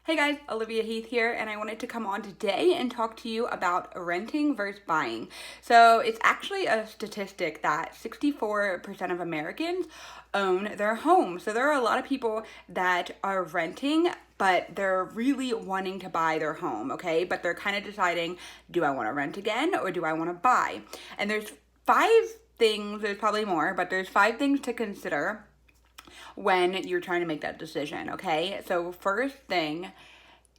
Hey guys, Olivia Heath here, and I wanted to come on today and talk to you about renting versus buying. So it's actually a statistic that 64% of Americans own their home. So there are a lot of people that are renting, but they're really wanting to buy their home, okay? But they're kind of deciding, do I want to rent again or do I want to buy? And there's probably more, but there's 5 things to consider when you're trying to make that decision, okay? So, first thing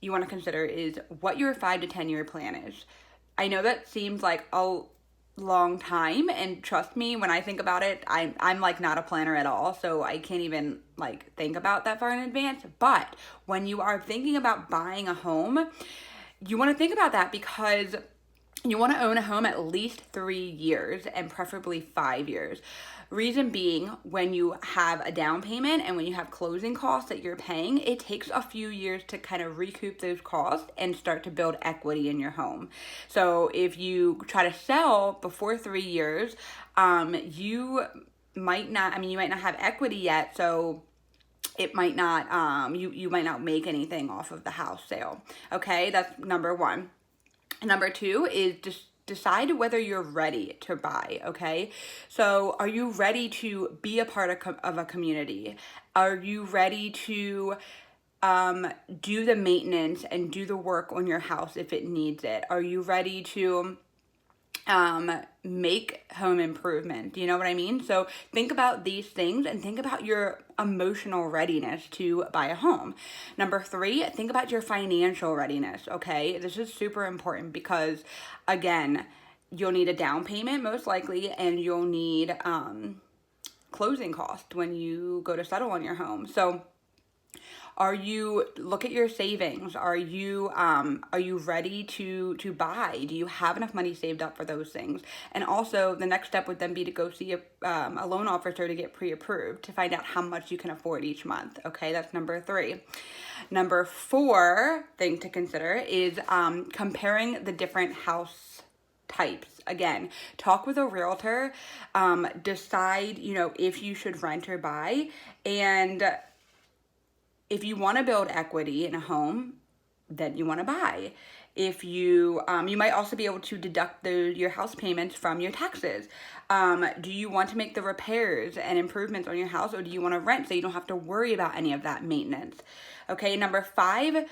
you want to consider is what your 5 to 10 year plan is. I know that seems like a long time, and trust me, when I think about it, I'm like not a planner at all, so I can't even like think about that far in advance. But when you are thinking about buying a home, you want to think about that because you want to own a home at least 3 years and preferably 5 years. Reason being, when you have a down payment and when you have closing costs that you're paying, it takes a few years to kind of recoup those costs and start to build equity in your home. So if you try to sell before 3 years, you might not, you might not have equity yet, so it might not, you might not make anything off of the house sale. Okay, that's number one. Number two is just decide whether you're ready to buy, okay? So, are you ready to be a part of a community? Are you ready to do the maintenance and do the work on your house if it needs it? Are you ready to make home improvement? Do you know what I mean? So think about these things and think about your emotional readiness to buy a home. Number three, think about your financial readiness, okay? This is super important because, again, you'll need a down payment most likely, and you'll need closing costs when you go to settle on your home. So look at your savings? Are you ready to buy? Do you have enough money saved up for those things? And also the next step would then be to go see a loan officer to get pre-approved to find out how much you can afford each month. Okay, that's number three. Number four thing to consider is comparing the different house types. Again, talk with a realtor, decide, if you should rent or buy. And if you want to build equity in a home, then you want to buy. If you might also be able to deduct your house payments from your taxes. Do you want to make the repairs and improvements on your house, or do you want to rent so you don't have to worry about any of that maintenance? Okay, number five,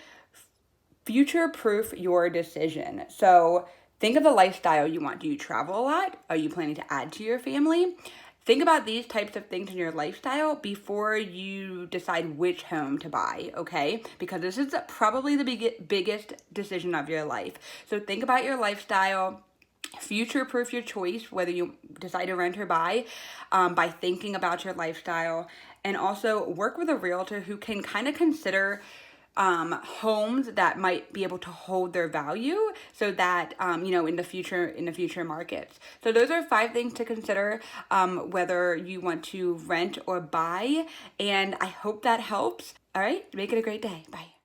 future-proof your decision. So think of the lifestyle you want. Do you travel a lot? Are you planning to add to your family? Think about these types of things in your lifestyle before you decide which home to buy, okay? Because this is probably the biggest decision of your life. So think about your lifestyle, future-proof your choice, whether you decide to rent or buy, by thinking about your lifestyle. And also work with a realtor who can kind of consider homes that might be able to hold their value so that, in the future markets. So those are 5 things to consider, whether you want to rent or buy. And I hope that helps. All right. Make it a great day. Bye.